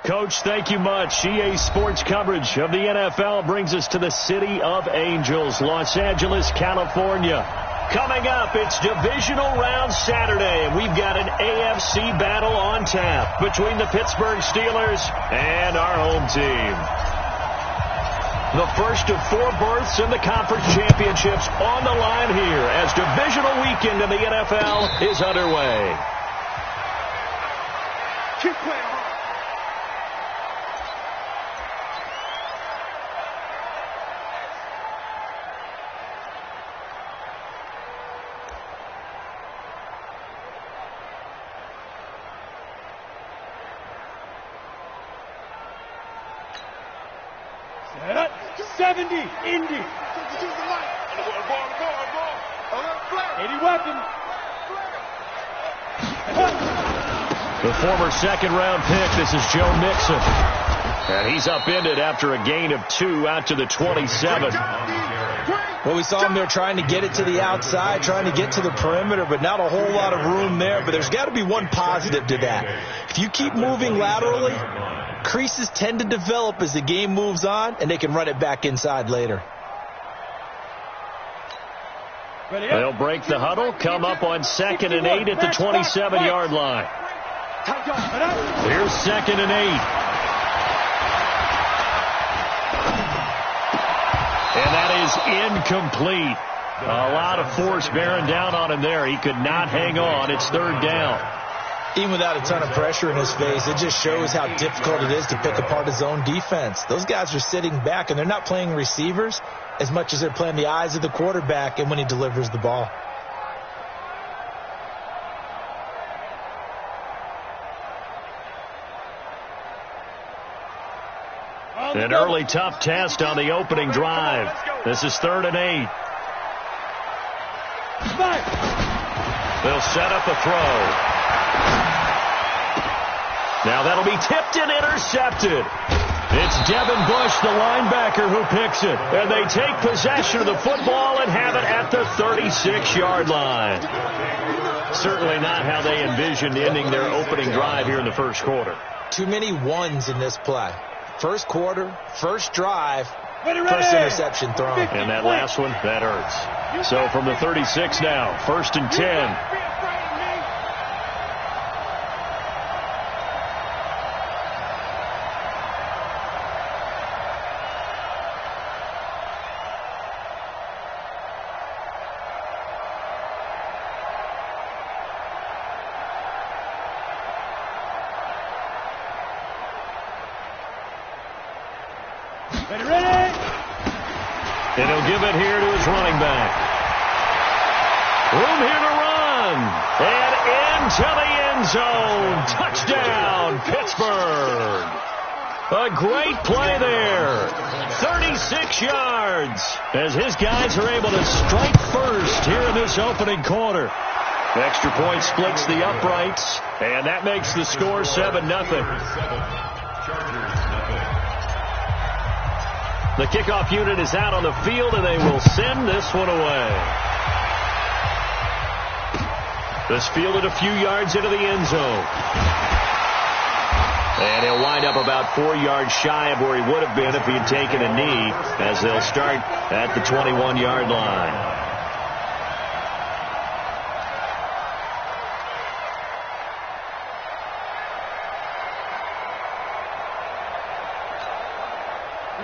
Coach, thank you much. EA Sports coverage of the NFL brings us to the City of Angels, Los Angeles, California. Coming up, it's Divisional Round Saturday, and we've got an AFC battle on tap between the Pittsburgh Steelers and our home team. The first of 4 berths in the conference championships on the line here as divisional weekend in the NFL is underway. Keep playing hard. Set up. 70. Indy. 80 weapon. The former second-round pick, this is Joe Mixon. And he's upended after a gain of 2 out to the 27. Well, we saw him there trying to get it to the outside, trying to get to the perimeter, but not a whole lot of room there. But there's got to be one positive to that. If you keep moving laterally, creases tend to develop as the game moves on, and they can run it back inside later. They'll break the huddle, come up on 2nd and 8 at the 27-yard line. Here's 2nd and 8. And that is incomplete. A lot of force bearing down on him there. He could not hang on. It's 3rd down. Even without a ton of pressure in his face, it just shows how difficult it is to pick apart his own defense. Those guys are sitting back, and they're not playing receivers as much as they're playing the eyes of the quarterback and when he delivers the ball. An early tough test on the opening drive. This is 3rd and 8. They'll set up a throw. Now that'll be tipped and intercepted. It's Devin Bush, the linebacker, who picks it. And they take possession of the football and have it at the 36-yard line. Certainly not how they envisioned ending their opening drive here in the first quarter. Too many ones in this play. First quarter, first drive, first interception thrown. And that last one, that hurts. So from the 36 now, 1st and 10. And he'll give it here to his running back. Room here to run. And into the end zone. Touchdown, Pittsburgh. A great play there. 36 yards as his guys are able to strike first here in this opening quarter. Extra point splits the uprights, and that makes the score 7-0. The kickoff unit is out on the field, and they will send this one away. This fielded a few yards into the end zone. And he'll wind up about 4 yards shy of where he would have been if he had taken a knee, as they'll start at the 21-yard line.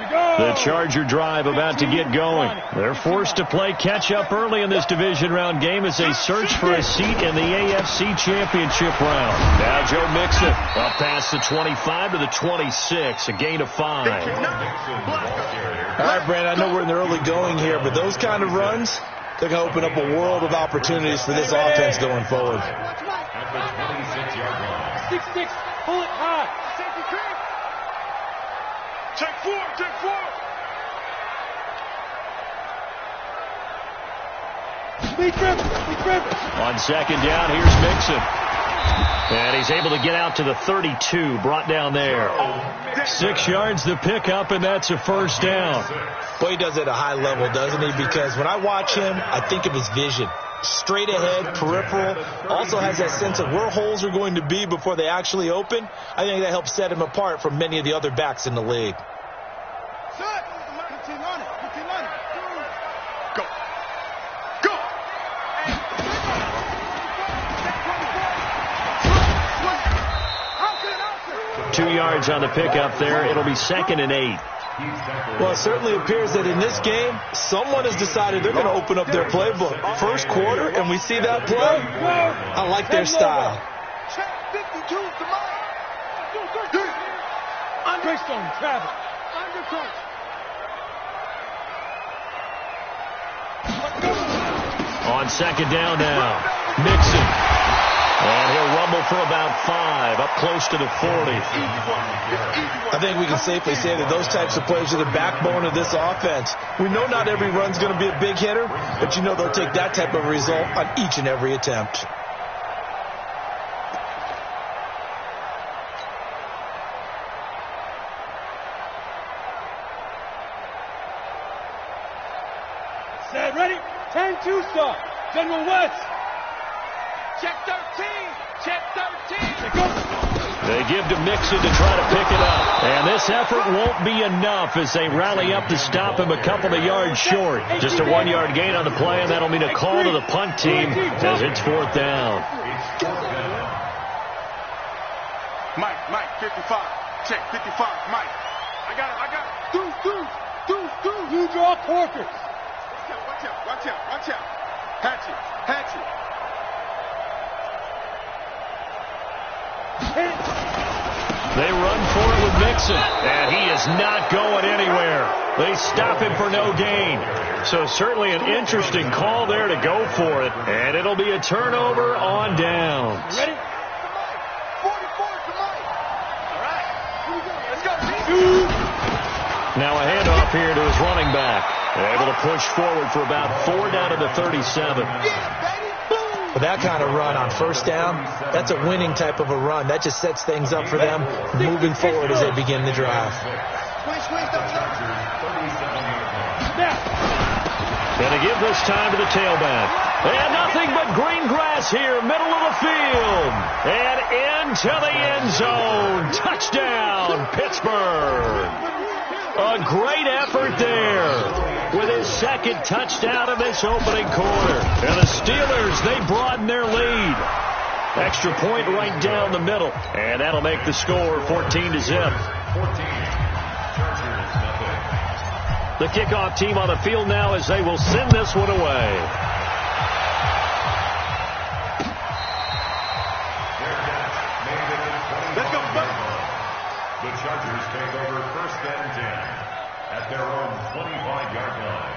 The Charger drive about to get going. They're forced to play catch-up early in this division round game as they search for a seat in the AFC Championship round. Now Joe Mixon up past the 25 to the 26, a gain of 5. All right, Brandon, I know we're in the early going here, but those kind of runs, they're going to open up a world of opportunities for this offense going forward. 6-6, pull it high. Take 4, take 4. On 2nd down, here's Mixon. And he's able to get out to the 32, brought down there. 6 yards the pickup, and that's a 1st down. Boy, he does it at a high level, doesn't he? Because when I watch him, I think of his vision. straight ahead, peripheral. Also has that sense of where holes are going to be before they actually open. I think that helps set him apart from many of the other backs in the league. Go. Go. 2 yards on the pickup there. It'll be 2nd and 8. Well, it certainly appears that in this game, someone has decided they're going to open up their playbook. First quarter, and we see that play. I like their style. Check 52 to mine. Greystone, travel. On 2nd down now. Mixon. And he'll rumble for about 5, up close to the 40. I think we can safely say that those types of plays are the backbone of this offense. We know not every run's going to be a big hitter, but you know they'll take that type of result on each and every attempt. Set, ready? 10-2 start. General West. Check 13. Check 13. They give to Mixon to try to pick it up. And this effort won't be enough as they rally up to stop him a couple of yards short. Just a 1-yard gain on the play, and that'll mean a call to the punt team as it's 4th down. Mike, 55. Check 55. Mike. I got it. Do. You draw corkers. Watch out. Hatchet. They run for it with Mixon, and he is not going anywhere. They stop him for no gain. So certainly an interesting call there to go for it, and it'll be a turnover on downs. Ready? 44 to Mike. All right. Let's go. Now a handoff here to his running back. Able to push forward for about 4 down to the 37. But that kind of run on 1st down, that's a winning type of a run. That just sets things up for them moving forward as they begin the drive. Going to give this time to the tailback. And nothing but green grass here, middle of the field. And into the end zone. Touchdown, Pittsburgh. A great effort there with his 2nd touchdown of this opening quarter. And the Steelers, they broaden their lead. Extra point right down the middle. And that'll make the score 14-0. The kickoff team on the field now as they will send this one away. Let's go, The Chargers take over 1st and 10 at their own 25-yard line.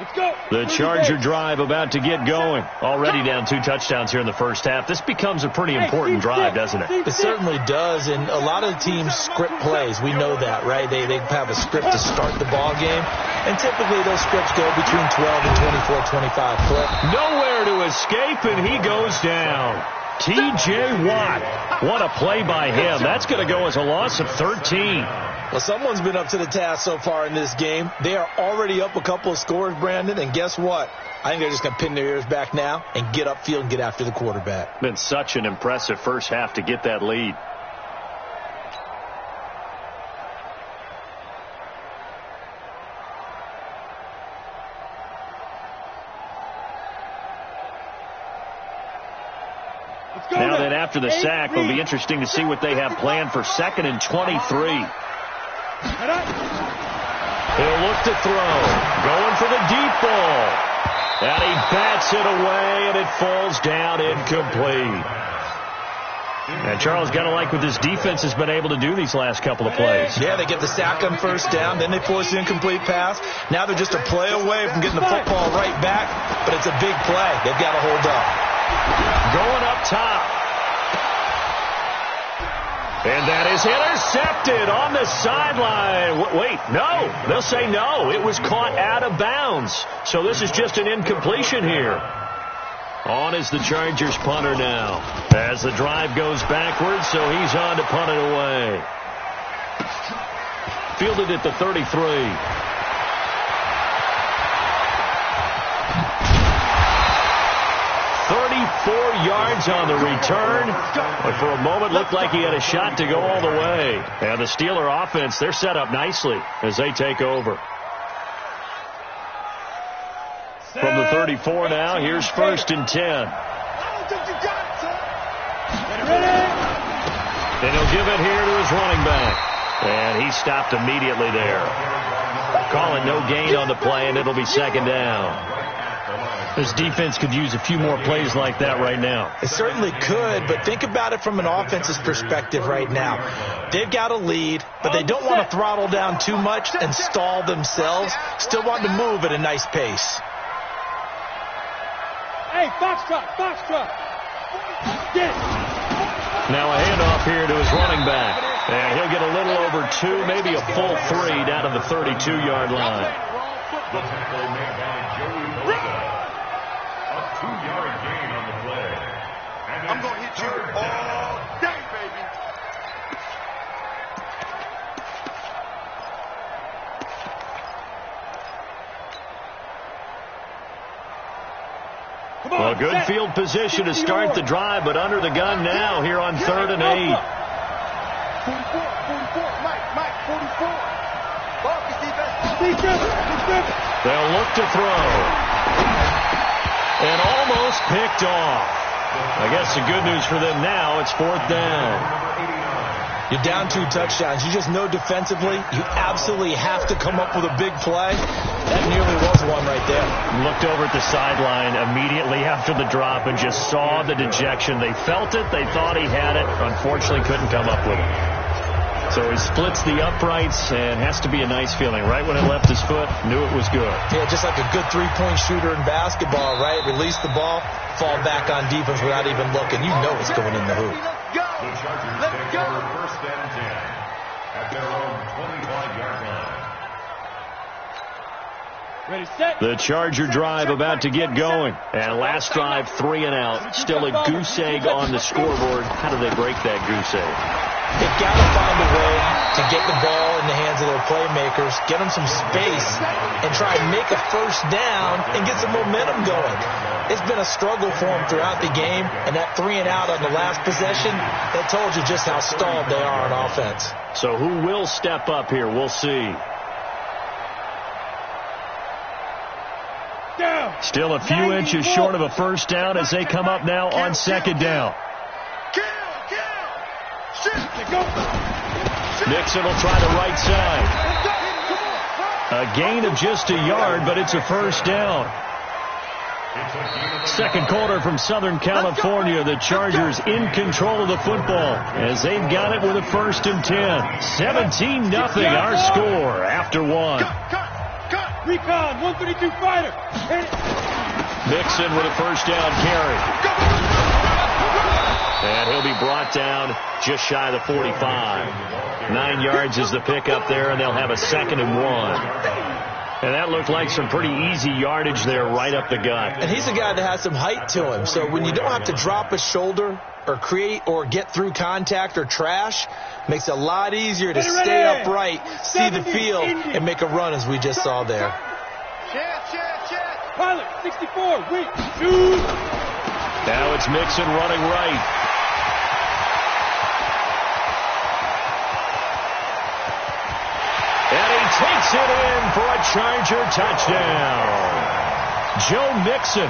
Let's go. The Charger drive about to get going. Already down 2 touchdowns here in the first half. This becomes a pretty important drive, doesn't it? It certainly does, and a lot of the teams script plays. We know that, right? They have a script to start the ball game, and typically those scripts go between 12 and 24, 25 clip. Nowhere to escape, and he goes down. T.J. Watt. What a play by him. That's going to go as a loss of 13. Well, someone's been up to the task so far in this game. They are already up a couple of scores, Brandon, and guess what? I think they're just going to pin their ears back now and get upfield and get after the quarterback. Been such an impressive first half to get that lead. Now then, after the sack, it'll be interesting to see what they have planned for 2nd and 23. He'll look to throw. Going for the deep ball. And he bats it away, and it falls down incomplete. And Charles, got to like what this defense has been able to do these last couple of plays. Yeah, they get the sack on 1st down, then they force an incomplete pass. Now they're just a play away from getting the football right back, but it's a big play. They've got to hold up. Going up top. And that is intercepted on the sideline. Wait, no. They'll say no. It was caught out of bounds. So this is just an incompletion here. On is the Chargers punter now. As the drive goes backwards, so he's on to punt it away. fielded at the 33. 34 yards on the return, but for a moment looked like he had a shot to go all the way. And the Steeler offense, they're set up nicely as they take over. From the 34 now, here's 1st and 10. And he'll give it here to his running back. And he stopped immediately there. Calling no gain on the play, and it'll be 2nd down. This defense could use a few more plays like that right now. It certainly could, but think about it from an offense's perspective right now. They've got a lead, but they don't want to throttle down too much and stall themselves. Still want to move at a nice pace. Hey, foxtrot, foxtrot. Get. Now a handoff here to his running back. And he'll get a little over 2, maybe a full 3 down to the 32-yard line. The tackle made by Joey Bosa. A 2-yard gain on the play. And I'm going to hit you all day, baby. Well, good field position to start the drive, but under the gun now here on 3rd and 8. 44, Mike, 44. Focus, Defense. They'll look to throw. And almost picked off. I guess the good news for them now, it's 4th down. You're down 2 touchdowns. You just know defensively you absolutely have to come up with a big play. That nearly was one right there. Looked over at the sideline immediately after the drop and just saw the dejection. They felt it. They thought he had it. Unfortunately, couldn't come up with it. So he splits the uprights and has to be a nice feeling. Right when it left his foot, knew it was good. Yeah, just like a good 3-point shooter in basketball, right? Release the ball, fall back on defense without even looking. You know it's going in the hoop. The Chargers take over 1st and 10 at their own 25-yard line. Ready, set. The Charger drive about to get going. And last drive, 3 and out. Still a goose egg on the scoreboard. How do they break that goose egg? They've got to find a way to get the ball in the hands of their playmakers, get them some space, and try and make a 1st down and get some momentum going. It's been a struggle for them throughout the game, and that 3 and out on the last possession, that told you just how stalled they are on offense. So who will step up here? We'll see. Still a few inches short of a 1st down as they come up now on 2nd down. Nixon will try the right side. A gain of just a yard, but it's a 1st down. 2nd quarter from Southern California. The Chargers in control of the football as they've got it with a 1st and 10. 17-0 our score after 1. Recon, 132 fighter. Nixon with a 1st down carry. And he'll be brought down just shy of the 45. 9 yards is the pickup there, and they'll have a 2nd and 1. And that looked like some pretty easy yardage there right up the gut. And he's a guy that has some height to him. So when you don't have to drop a shoulder or create or get through contact or trash, makes it a lot easier to stay upright, see the field, and make a run as we just saw there. Pilot, 64, weak, shoot. Now it's Mixon running right. And he takes it in for a Charger touchdown. Joe Mixon,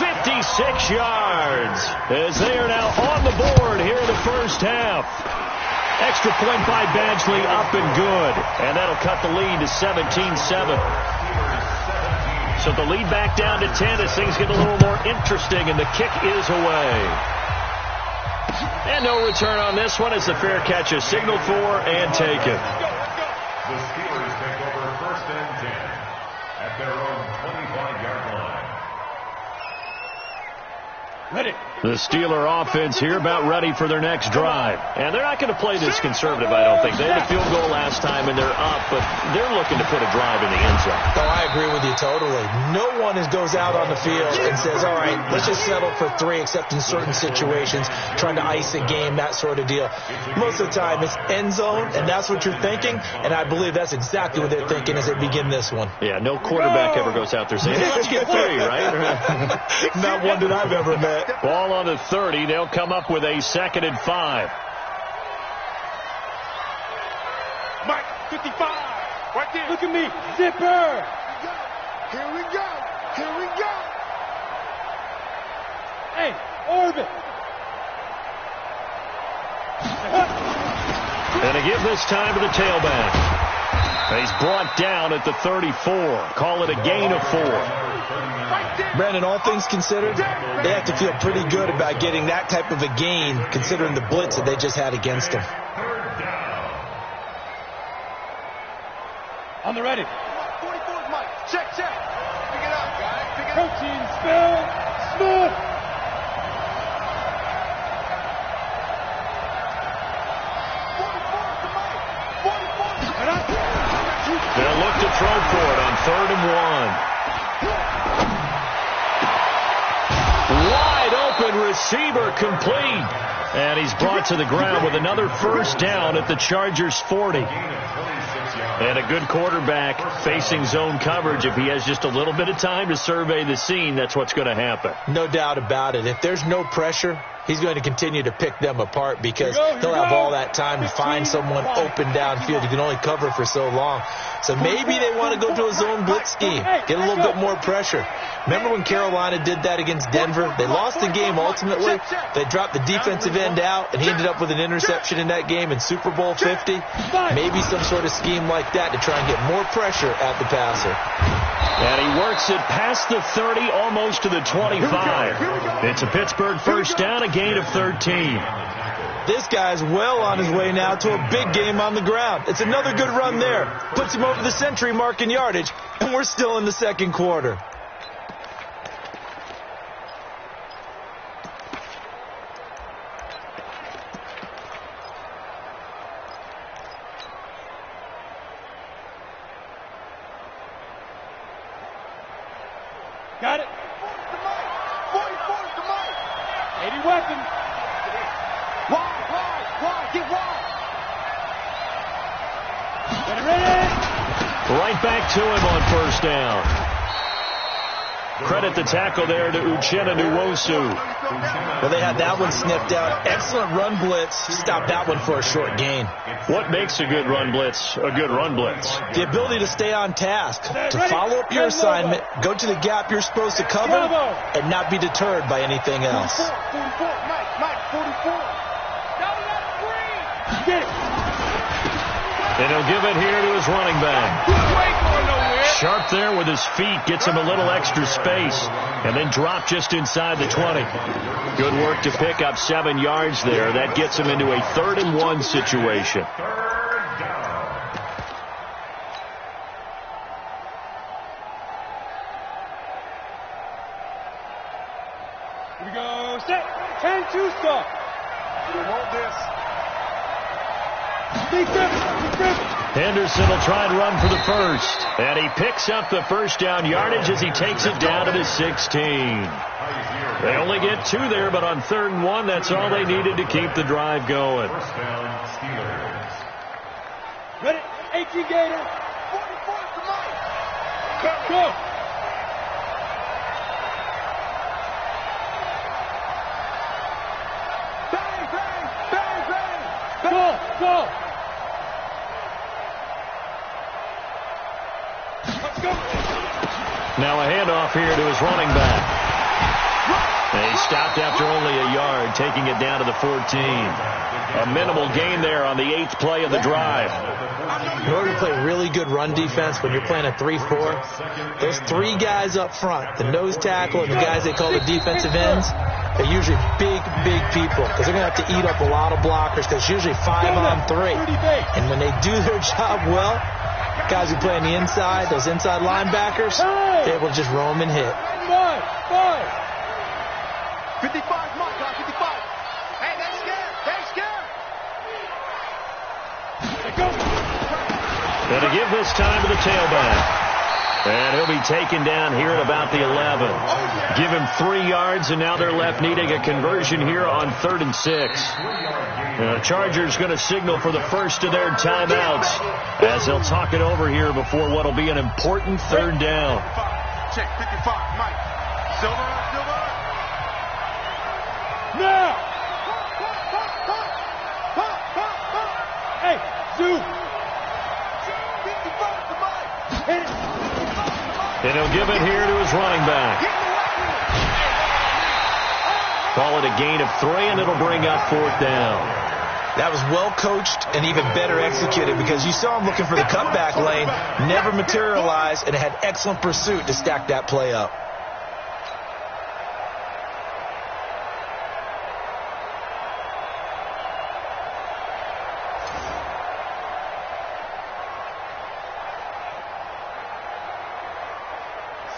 56 yards, as they are now on the board here in the 1st half. Extra point by Badgley up and good. And that'll cut the lead to 17-7. So the lead back down to 10 as things get a little more interesting, and the kick is away. And no return on this one as the fair catch is signaled for and taken. The Steelers take over 1st and 10 at their own 25-yard line. Ready. The Steeler offense here about ready for their next drive. And they're not going to play this conservative, I don't think. They had a field goal last time, and they're up, but they're looking to put a drive in the end zone. Oh, I agree with you totally. No one goes out on the field and says, all right, let's just settle for 3, except in certain situations, trying to ice a game, that sort of deal. Most of the time, it's end zone, and that's what you're thinking, and I believe that's exactly what they're thinking as they begin this one. Yeah, no quarterback ever goes out there saying, hey, let's get 3, right? Not one that I've ever met. Ball on the 30. They'll come up with a 2nd and 5. Mike, 55. Right there. Look at me. Zipper. Here we go. Here we go. Hey, orbit. And to give this time to the tailback. He's brought down at the 34. Call it a gain of 4. Brandon, all things considered, they have to feel pretty good about getting that type of a gain, considering the blitz that they just had against them. On the ready. 44's Mike. Check. Pick it up, guys. Pick it up. Protein spill. Smooth. They'll look to throw for it on 3rd and 1. Wide open receiver complete. And he's brought to the ground with another first down at the Chargers' 40. And a good quarterback facing zone coverage. If he has just a little bit of time to survey the scene, that's what's going to happen. No doubt about it. If there's no pressure, he's going to continue to pick them apart because he'll have all that time to find someone open downfield. You can only cover for so long. So maybe they want to go to a zone blitz scheme, get a little bit more pressure. Remember when Carolina did that against Denver? They lost the game ultimately. They dropped the defensive end out, and he ended up with an interception in that game in Super Bowl 50. Maybe some sort of scheme like that to try and get more pressure at the passer. And he works it past the 30, almost to the 25. It's a Pittsburgh first down, a gain of 13. This guy's well on his way now to a big game on the ground. It's another good run there. Puts him over the century mark in yardage, and we're still in the second quarter. Got it. 44's the Mike. 80 weapons. Wide. Get wide. Ready. Right back to him on first down. Credit the tackle there to Uchenna Nwosu. Well, they had that one sniffed out. Excellent run blitz. Stopped that one for a short gain. What makes a good run blitz a good run blitz? The ability to stay on task, to follow up your assignment, go to the gap you're supposed to cover, and not be deterred by anything else. 44, Mike, 44. Get it. And he'll give it here to his running back. Sharp there with his feet, gets him a little extra space, and then drop just inside the 20. Good work to pick up 7 yards there. That gets him into a 3rd and 1 situation. Here we go. Set. 10-2 stop. You want this. Big grip. Henderson will try and run for the first. And he picks up the first down yardage as he takes it down to the 16. They only get 2 there, but on 3rd and 1, that's all they needed to keep the drive going. First down, Steelers. Ready. 18 Gator. 44's the Mike. Go. Bang. Go. Let's go. Now a handoff here to his running back. And he stopped after only a yard, taking it down to the 14. A minimal gain there on the 8th play of the drive. In order to play really good run defense when you're playing a 3-4, those 3 guys up front, the nose tackle and the guys they call the defensive ends, they're usually big people because they're going to have to eat up a lot of blockers because it's usually 5 on 3. And when they do their job well, guys who play on the inside, those inside linebackers, they're able to just roam and hit. 55, Mike, 55. Hey, they're scared. They're scared. And to give this time to the tailback. And he'll be taken down here at about the 11. Give him 3 yards, and now they're left needing a conversion here on 3rd and 6. The Chargers going to signal for the first of their timeouts as they'll talk it over here before what will be an important 3rd down. Check, 55, Mike. Silver. Now! Hey, Zoo! 55 to Mike. Hit it! And he'll give it here to his running back. Call it a gain of 3, and it'll bring up 4th down. That was well coached and even better executed because you saw him looking for the cutback lane, never materialized, and had excellent pursuit to stack that play up.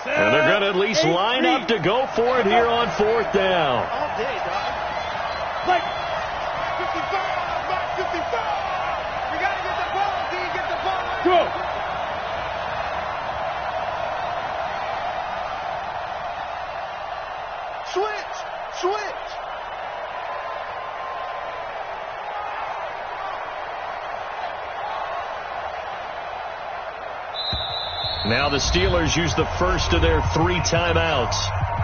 And they're going to at least line up to go for it here on 4th down. All day, dog. Mike! 55, Mike, 55. We got to get the ball, D. Get the ball. Go! Switch. Now the Steelers use the first of their 3 timeouts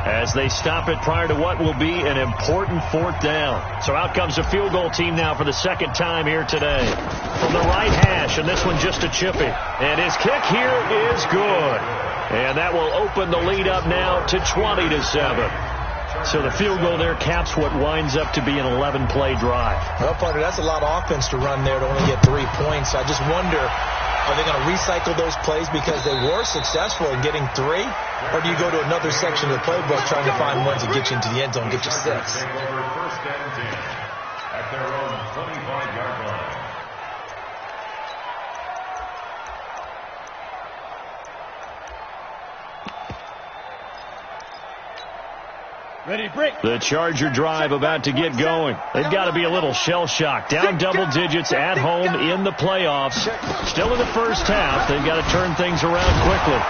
as they stop it prior to what will be an important 4th down. So out comes a field goal team now for the 2nd time here today. From the right hash, and this one just a chippy. And his kick here is good. And that will open the lead up now to 20-7. So the field goal there caps what winds up to be an 11-play drive. Well, partner, that's a lot of offense to run there to only get 3 points. I just wonder, are they going to recycle those plays because they were successful in getting 3? Or do you go to another section of the playbook trying to find ones that get you into the end zone, get you 6? Take over 1st and 10 at their own 25-yard line. Ready, break. The Charger drive about to get going. They've got to be a little shell-shocked. Down double digits at home in the playoffs. Still in the first half. They've got to turn things around quickly.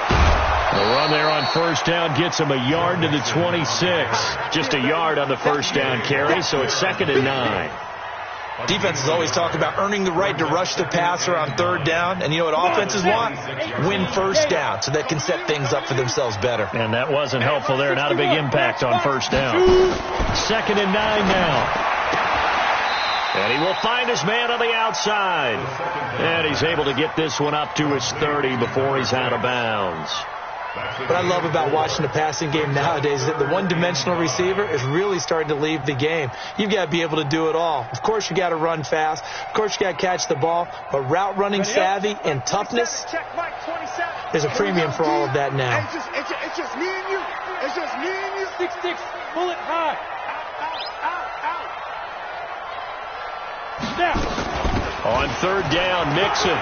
The run there on 1st down gets them a yard to the 26. Just a yard on the 1st down carry, so it's 2nd and 9. Defenses always talk about earning the right to rush the passer on 3rd down. And you know what offenses want? Win 1st down so they can set things up for themselves better. And that wasn't helpful there. Not a big impact on 1st down. 2nd and 9 now. And he will find his man on the outside. And he's able to get this one up to his 30 before he's out of bounds. What I love about watching the passing game nowadays is that the one-dimensional receiver is really starting to leave the game. You've got to be able to do it all. Of course, you got to run fast. Of course, you got to catch the ball. But route running savvy and toughness, there's a premium for all of that now. It's just me and you. It's just me and you. 6-6, bullet high. Now. On 3rd down, Mixon.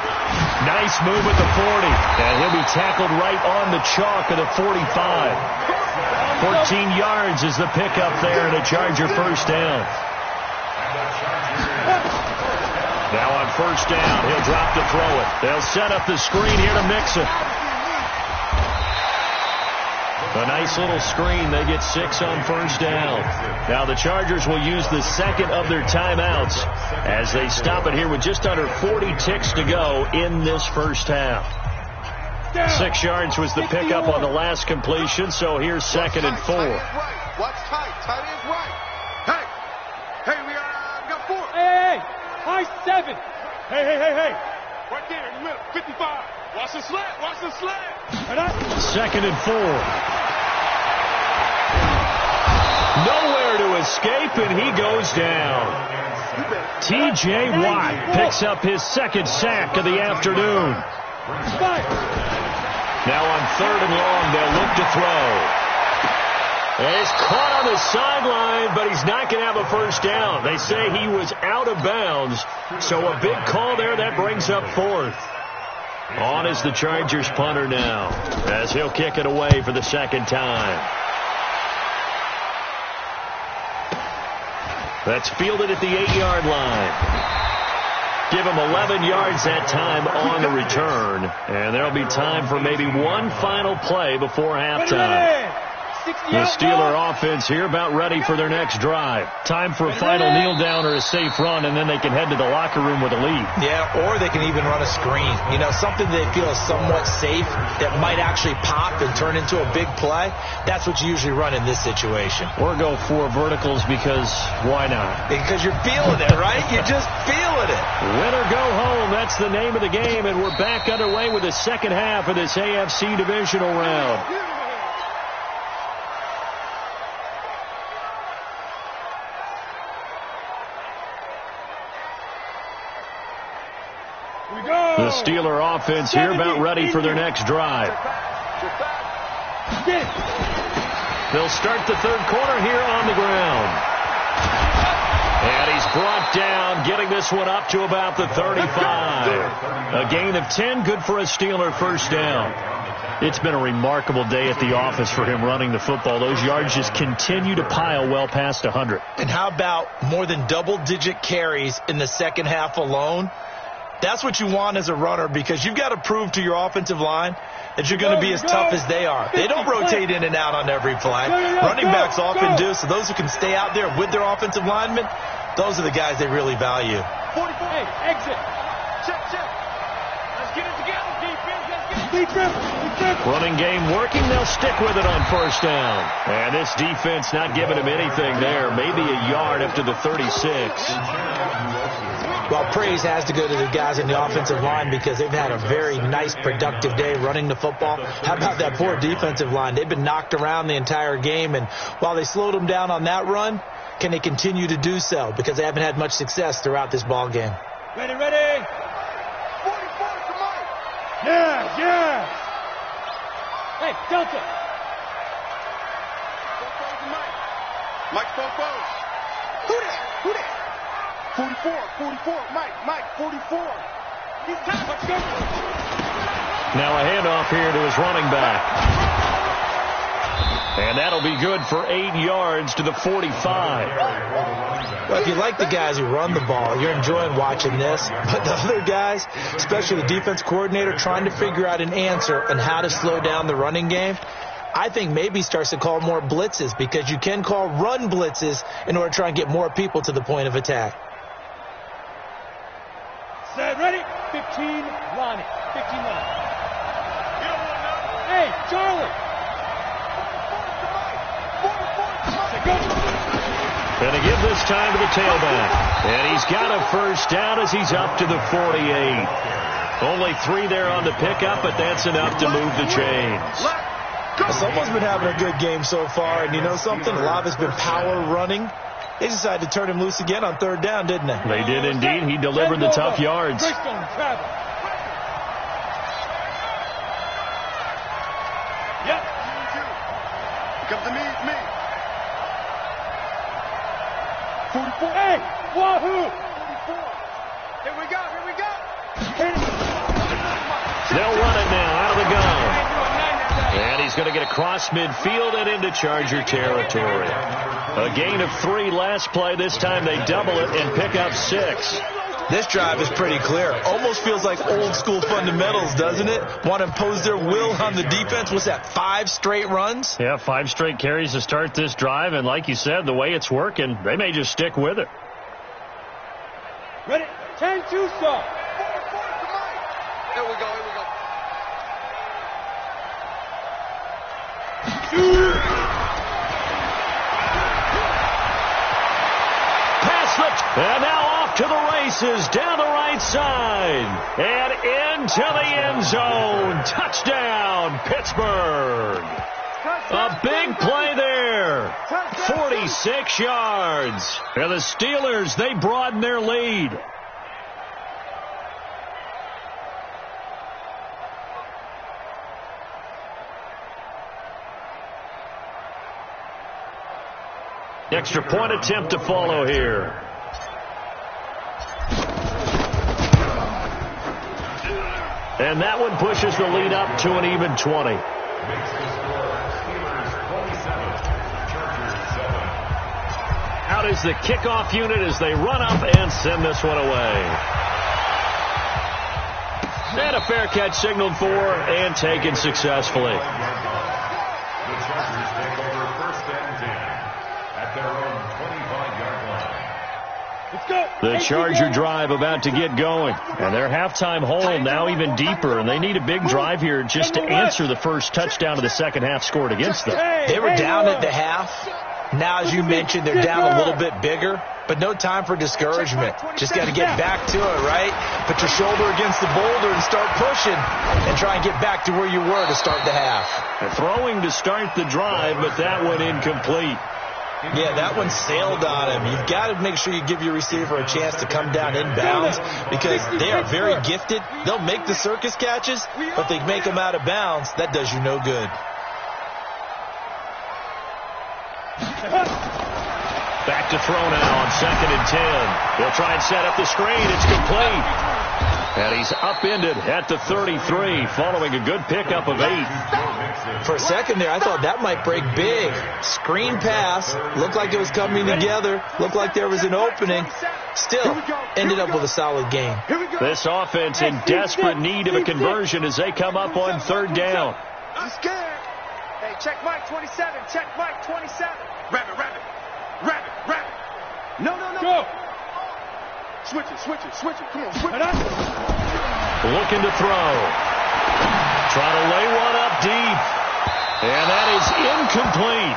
Nice move at the 40. And he'll be tackled right on the chalk of the 45. 14 yards is the pickup there, and a Charger 1st down. Now on 1st down, he'll drop to throw it. They'll set up the screen here to Mixon. A nice little screen. They get 6 on 1st down. Now the Chargers will use the 2nd of their timeouts as they stop it here with just under 40 ticks to go in this 1st half. 6 yards was the pickup on the last completion, so here's 2nd and 4. Watch tight. Tight is right. Hey, we got 4. Hey, high 7. Hey. Right there in the middle. 55. Watch the slant. 2nd and 4. Nowhere to escape, and he goes down. T.J. Watt picks up his 2nd sack of the afternoon. Now on 3rd and long, they'll look to throw. And he's caught on the sideline, but he's not going to have a 1st down. They say he was out of bounds, so a big call there. That brings up 4th. On is the Chargers punter now, as he'll kick it away for the 2nd time. That's fielded at the 8-yard line. Give him 11 yards that time on the return. And there'll be time for maybe one final play before halftime. The Steeler offense here about ready for their next drive. Time for a final kneel down or a safe run, and then they can head to the locker room with a lead. Yeah, or they can even run a screen. You know, something they feel is somewhat safe that might actually pop and turn into a big play. That's what you usually run in this situation. Or go 4 verticals because why not? Because you're feeling it, right? You're just feeling it. Win or go home, that's the name of the game, and we're back underway with the second half of this AFC divisional round. The Steeler offense here about ready for their next drive. They'll start the third quarter here on the ground. And he's brought down, getting this one up to about the 35. A gain of 10, good for a Steeler first down. It's been a remarkable day at the office for him running the football. Those yards just continue to pile well past 100. And how about more than double-digit carries in the second half alone? That's what you want as a runner, because you've got to prove to your offensive line that you're going to be as tough as they are. They don't rotate in and out on every play. Running backs often do, so those who can stay out there with their offensive linemen, those are the guys they really value. 44. Hey, exit. Check. Let's get it together, defense. Let's get it. Running game working. They'll stick with it on first down. And this defense not giving him anything there. Maybe a yard up to the 36. Well, praise has to go to the guys in the offensive line because they've had a very nice, productive day running the football. How about that poor defensive line? They've been knocked around the entire game, and while they slowed them down on that run, can they continue to do so? Because they haven't had much success throughout this ball game. Ready. 44 to Mike. Yeah. Hey, Delta. 44 to Mike. Mike, 44. Who that? 44, Mike, 44. He's time. Let's go. Now a handoff here to his running back. And that'll be good for 8 yards to the 45. Well, if you like the guys who run the ball, you're enjoying watching this. But the other guys, especially the defense coordinator, trying to figure out an answer on how to slow down the running game, I think maybe starts to call more blitzes, because you can call run blitzes in order to try and get more people to the point of attack. Set, ready? 15, Lonnie. 15, Lonnie. Hey, Charlie. Gonna give this time to the tailback. And he's got a first down as he's up to the 48. Only 3 there on the pickup, but that's enough to move the chains. Someone's been having a good game so far, and you know something? A lot of it's been power running. They decided to turn him loose again on third down, didn't they? They did indeed. He delivered the tough yards. Yep. Come to me. 44. Hey, wahoo! 44. Here we go. They'll run it now out of the gun. And he's going to get across midfield and into Charger territory. A gain of 3 last play. This time they double it and pick up 6. This drive is pretty clear. Almost feels like old school fundamentals, doesn't it? Want to impose their will on the defense. What's that, 5 straight runs? Yeah, 5 straight carries to start this drive. And like you said, the way it's working, they may just stick with it. Ready? 10-2 stop. Here we go. And now off to the races, down the right side, and into the end zone. Touchdown, Pittsburgh. A big play there. 46 yards. And the Steelers, they broaden their lead. Extra point attempt to follow here. And that one pushes the lead up to an even 20. Makes the score Steelers 27, Chargers 7. Out out as the kickoff unit as they run up and send this one away. And a fair catch signaled for and taken successfully. The Chargers take over first and 10 at their own 25-yard line. Let's go. The Charger drive about to get going. And their halftime hole now even deeper. And they need a big drive here just to answer the first touchdown of the second half scored against them. They were down at the half. Now, as you mentioned, they're down a little bit bigger. But no time for discouragement. Just got to get back to it, right? Put your shoulder against the boulder and start pushing. And try and get back to where you were to start the half. Throwing to start the drive, but that one incomplete. Yeah, that one sailed on him. You've got to make sure you give your receiver a chance to come down inbounds because they are very gifted. They'll make the circus catches, but they make them out of bounds. That does you no good. Back to throw now on 2nd and 10. They'll try and set up the screen. It's complete. And he's upended at the 33 following a good pickup of 8. For a second there, I thought that might break big. Screen pass. Looked like it was coming together. Looked like there was an opening. Still, ended up with a solid game. This offense in desperate need of a conversion as they come up on 3rd down. I'm scared. Hey, check Mike 27. Check Mike 27. Rabbit, rabbit. Rabbit, rabbit. No. Go. Switch it. Come on, switch it. Looking to throw. Trying to lay one up deep. And that is incomplete.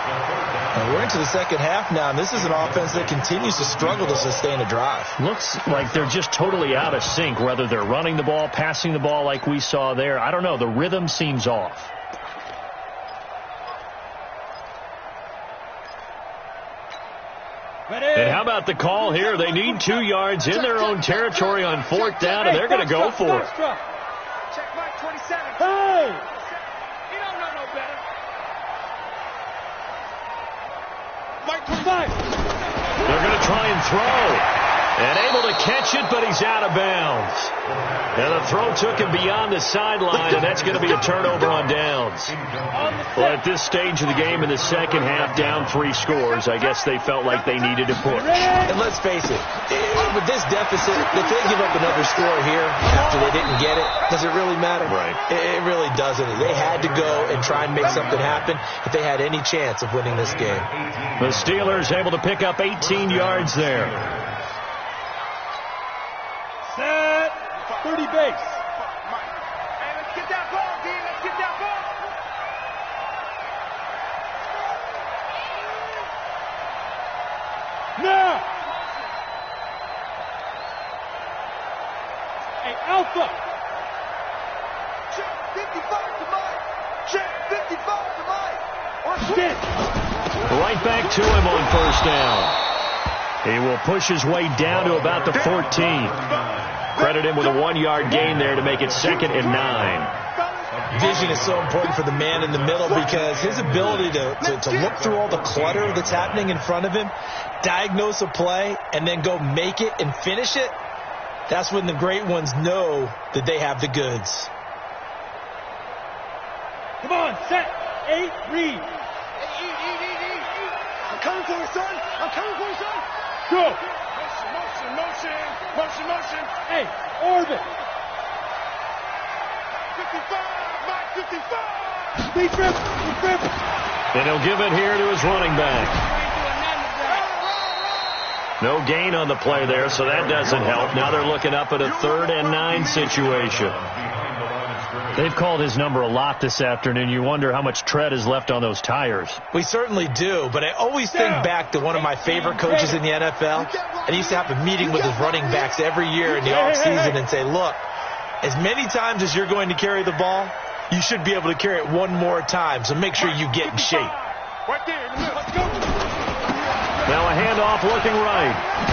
And we're into the second half now, and this is an offense that continues to struggle to sustain a drive. Looks like they're just totally out of sync, whether they're running the ball, passing the ball like we saw there. I don't know. The rhythm seems off. And how about the call here? They need 2 yards in their own territory on 4th down, and they're going to go for it. Check Mike 27. Hey! You don't know no better. Mike 25. They're going to try and throw. And able to catch it, but he's out of bounds. And the throw took him beyond the sideline, and that's going to be a turnover on downs. Well, at this stage of the game in the second half, down 3 scores, I guess they felt like they needed to push. And let's face it, with this deficit, if they give up another score here after they didn't get it, does it really matter? Right. It really doesn't. They had to go and try and make something happen if they had any chance of winning this game. The Steelers able to pick up 18 yards there. Set. 30 base. Hey, let's get that ball, D. Let's get that ball. Now. Hey, Alpha. Check 55 to Mike. Check 55 to Mike. Or Get. Right back to him on 1st down. He will push his way down to about the 14. Credit him with a 1-yard gain there to make it 2nd and 9. Vision is so important for the man in the middle because his ability to look through all the clutter that's happening in front of him, diagnose a play, and then go make it and finish it, that's when the great ones know that they have the goods. Come on, set. 8, read. Eat. I'm coming for you, son. I'm coming for you, son. Go. Motion. Hey, orbit. 55, Mike 55. Speed trip. And he'll give it here to his running back. No gain on the play there, so that doesn't help. Now they're looking up at a 3rd and 9 situation. They've called his number a lot this afternoon. You wonder how much tread is left on those tires. We certainly do, but I always think back to one of my favorite coaches in the NFL, and he used to have a meeting with his running backs every year in the offseason and say, look, as many times as you're going to carry the ball, you should be able to carry it one more time, so make sure you get in shape. Right there in the middle. Let's go. Now a handoff looking right.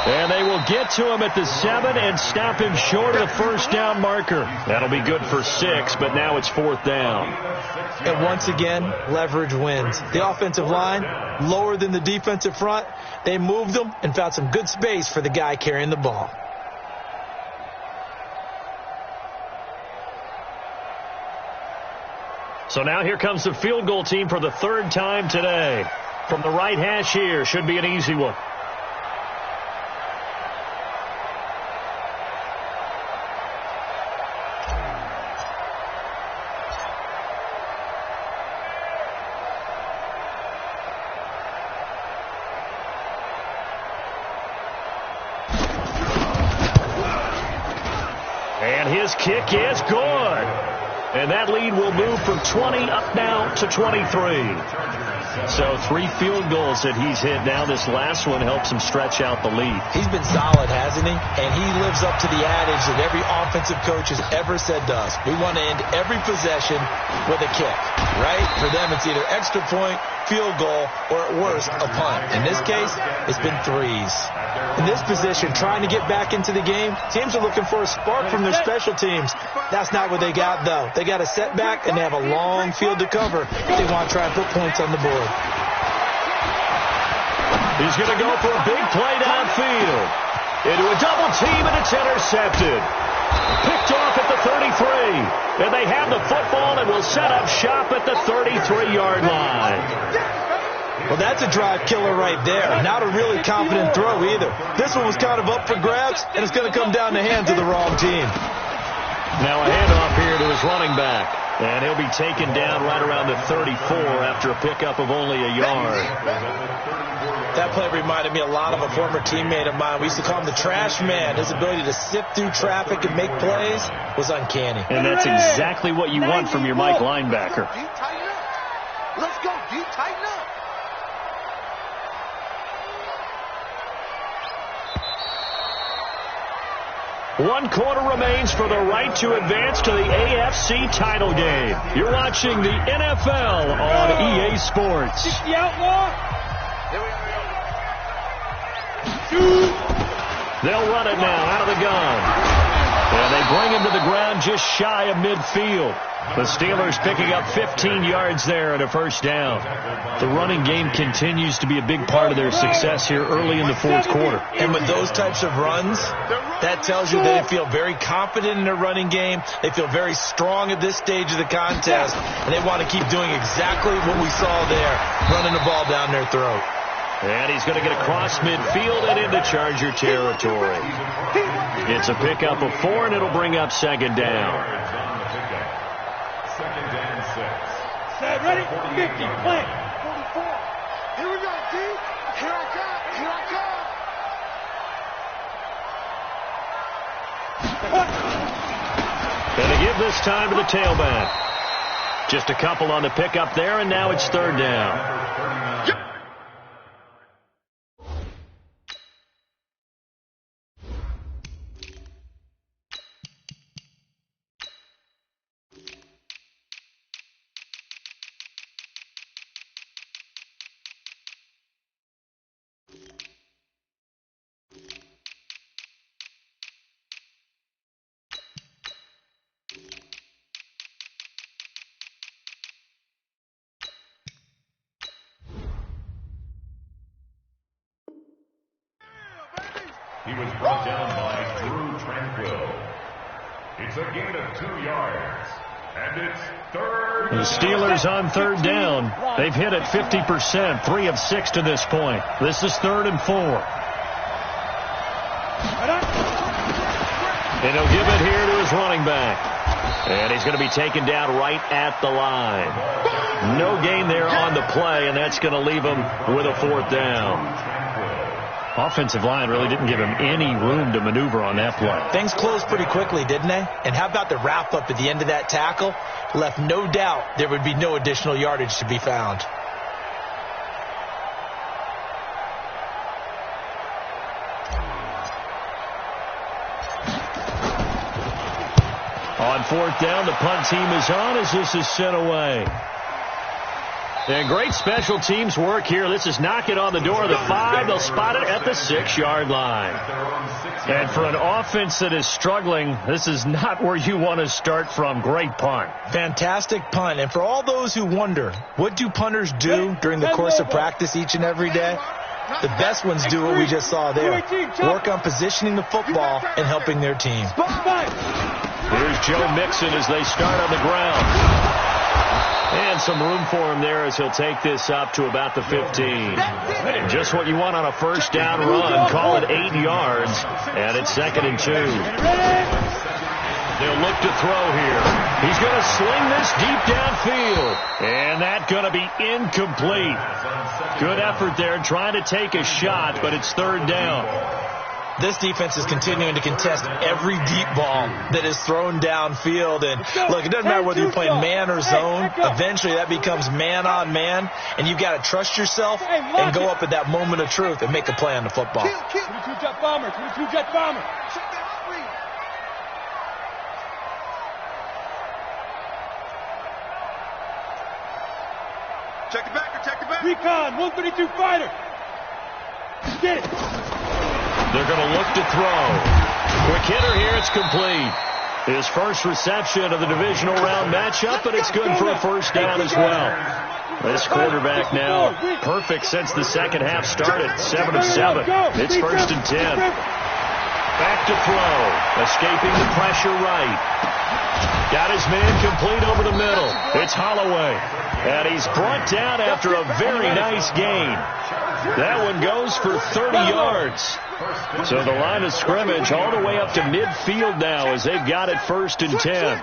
And they will get to him at the 7 and stop him short of the 1st down marker. That'll be good for 6, but now it's 4th down. And once again, leverage wins. The offensive line, lower than the defensive front. They moved them and found some good space for the guy carrying the ball. So now here comes the field goal team for the 3rd time today. From the right hash here, should be an easy one. And his kick is good. And that lead will move from 20 up now to 23. So 3 field goals that he's hit now. This last one helps him stretch out the lead. He's been solid, hasn't he? And he lives up to the adage that every offensive coach has ever said to us. We want to end every possession with a kick, right? For them, it's either extra point, field goal, or at worst, a punt. In this case, it's been 3s. In this position, trying to get back into the game, teams are looking for a spark from their special teams. That's not what they got, though. They got a setback, and they have a long field to cover if they want to try and put points on the board. He's going to go for a big play downfield. Into a double team, and it's intercepted. Picked off at the 33. And they have the football and will set up shop at the 33-yard line. Well, that's a drive killer right there. Not a really confident throw either. This one was kind of up for grabs, and it's going to come down the hands of the wrong team. Now a handoff here to his running back. And he'll be taken down right around the 34 after a pickup of only a yard. That play reminded me a lot of a former teammate of mine. We used to call him the trash man. His ability to sift through traffic and make plays was uncanny. And that's exactly what you want from your Mike linebacker. Let's go, D, tighten up. One quarter remains for the right to advance to the AFC title game. You're watching the NFL on EA Sports. The outlaw. They'll run it now out of the gun. And they bring him to the ground just shy of midfield. The Steelers picking up 15 yards there and a first down. The running game continues to be a big part of their success here early in the fourth quarter. And with those types of runs, that tells you they feel very confident in their running game. They feel very strong at this stage of the contest, and they want to keep doing exactly what we saw there, running the ball down their throat. And he's going to get across midfield and into Charger territory. It's a pickup of 4, and it'll bring up second down. Second and 6. Set, ready, 50, play. 44. Here we go, D. Here I come. Here I come. And they give this time to the tailback. Just a couple on the pickup there, and now it's third down. Yep. He was brought down by Drew Tranquil. It's a gain of 2 yards. And it's third. The Steelers on third down. They've hit it 50%, 3 of 6 to this point. This is 3rd and 4. And he'll give it here to his running back. And he's going to be taken down right at the line. No gain there on the play, and that's going to leave him with a 4th down. Offensive line really didn't give him any room to maneuver on that play. Things closed pretty quickly, didn't they? And how about the wrap-up at the end of that tackle? Left no doubt there would be no additional yardage to be found. On 4th down, the punt team is on as this is sent away. And great special teams work here. This is knocking on the door of the 5. They'll spot it at the 6-yard line. And for an offense that is struggling, this is not where you want to start from. Great punt. Fantastic punt. And for all those who wonder, what do punters do during the course of practice each and every day? The best ones do what we just saw there. Work on positioning the football and helping their team. Here's Joe Mixon as they start on the ground. And find some room for him there as he'll take this up to about the 15. Just what you want on a first down run. Call it 8 yards, and it's 2nd and 2. They'll look to throw here. He's going to sling this deep downfield, and that's going to be incomplete. Good effort there trying to take a shot, but it's 3rd down. This defense is continuing to contest every deep ball that is thrown downfield. And, look, it doesn't matter whether you're playing man or zone. Eventually that becomes man-on-man, and you've got to trust yourself and go up at that moment of truth and make a play on the football. 22-jet bomber, 22-jet bomber. Check the back, check the back. Recon, 132 fighter. Get it. They're going to look to throw. Quick hitter here, it's complete. His first reception of the divisional round matchup, but it's good for a first down as well. This quarterback now perfect since the second half started. 7 of 7. It's 1st and 10. Back to throw. Escaping the pressure right. Got his man complete over the middle. It's Holloway. And he's brought down after a very nice gain. That one goes for 30 yards. So the line of scrimmage all the way up to midfield now as they've got it 1st and 10.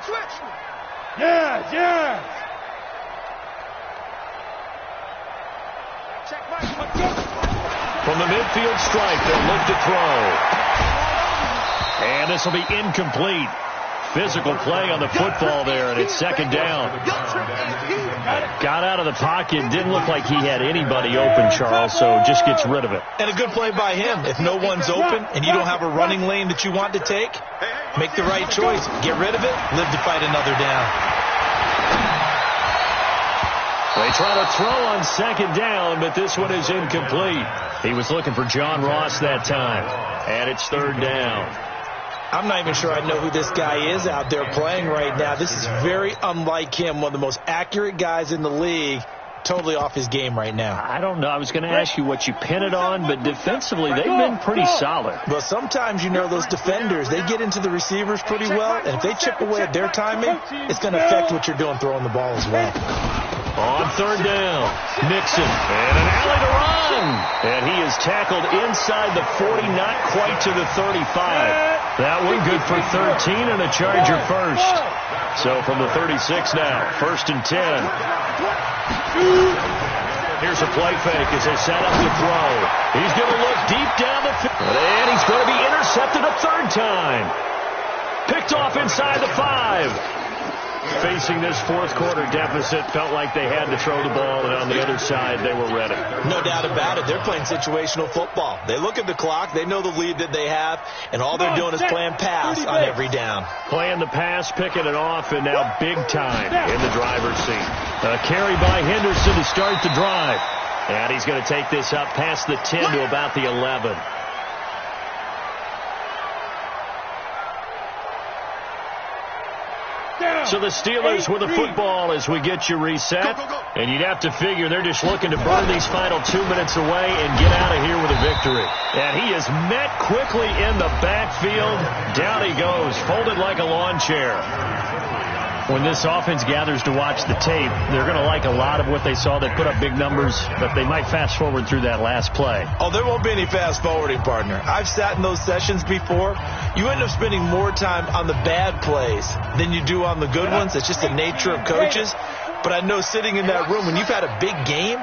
Yeah. From the midfield stripe, they'll look to throw. And this will be incomplete. Physical play on the football there, and it's 2nd down. Got out of the pocket. Didn't look like he had anybody open, Charles, so just gets rid of it. And a good play by him. If no one's open and you don't have a running lane that you want to take, make the right choice. Get rid of it. Live to fight another down. They try to throw on 2nd down, but this one is incomplete. He was looking for John Ross that time, and it's 3rd down. I'm not even sure I know who this guy is out there playing right now. This is very unlike him, one of the most accurate guys in the league. Totally off his game right now. I don't know. I was going to ask you what you pin it on, but defensively they've been pretty solid. Well, sometimes, those defenders, they get into the receivers pretty well, and if they chip away at their timing, it's going to affect what you're doing throwing the ball as well. On 3rd down, Nixon, and an alley to run. And he is tackled inside the 40, not quite to the 35. That one good for 13 and a Charger first. So from the 36 now, 1st and 10. Here's a play fake as they set up to throw. He's going to look deep down the field, and he's going to be intercepted a 3rd time. Picked off inside the 5. Facing this 4th quarter deficit, felt like they had to throw the ball, and on the other side, they were ready. No doubt about it. They're playing situational football. They look at the clock, they know the lead that they have, and all they're doing is playing pass on every down. Playing the pass, picking it off, and now big time in the driver's seat. A carry by Henderson to start the drive. And he's going to take this up past the 10 to about the 11. So the Steelers with the football as we get you reset. And you'd have to figure they're just looking to burn these final 2 minutes away and get out of here with a victory. And he is met quickly in the backfield. Down he goes, folded like a lawn chair. When this offense gathers to watch the tape, they're going to like a lot of what they saw. They put up big numbers, but they might fast forward through that last play. Oh, there won't be any fast forwarding, partner. I've sat in those sessions before. You end up spending more time on the bad plays than you do on the good ones. It's just the nature of coaches. But I know sitting in that room, when you've had a big game,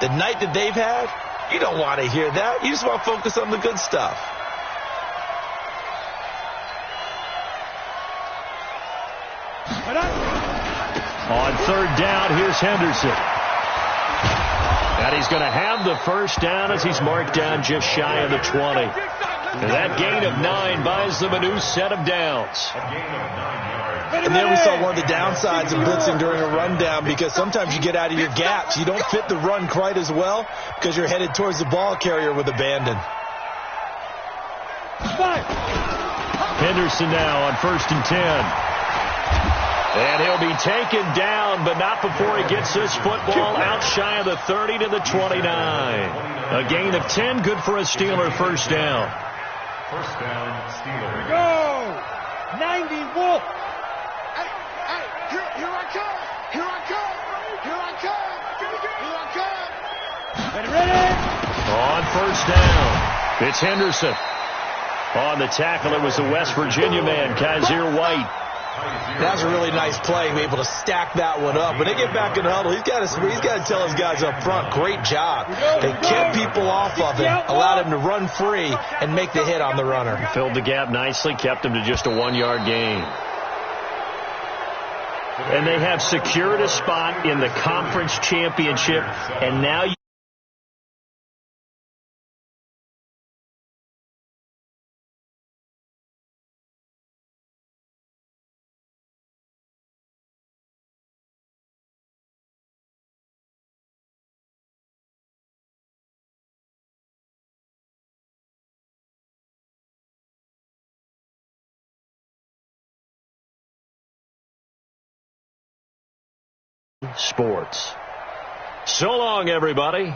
the night that they've had, you don't want to hear that. You just want to focus on the good stuff. On 3rd down, here's Henderson. And he's going to have the first down as he's marked down just shy of the 20. And that gain of 9 buys them a new set of downs. And there we saw one of the downsides of blitzing during a rundown, because sometimes you get out of your gaps. You don't fit the run quite as well because you're headed towards the ball carrier with abandon. Henderson now on 1st and 10. And he'll be taken down, but not before he gets this football out shy of the 30 to the 29. A gain of 10, good for a Steeler first down. First down, Steelers. Go! 90 Wolf! Hey, here I come! Here I come! Here I come. Here I come. Ready. On first down, it's Henderson. On the tackle, it was the West Virginia man, Kaiser White. That's a really nice play, be able to stack that one up. When they get back in the huddle, he's got to tell his guys up front, great job. They kept people off of him, allowed him to run free and make the hit on the runner. Filled the gap nicely, kept him to just a 1-yard gain. And they have secured a spot in the conference championship, and now sports. So long, everybody.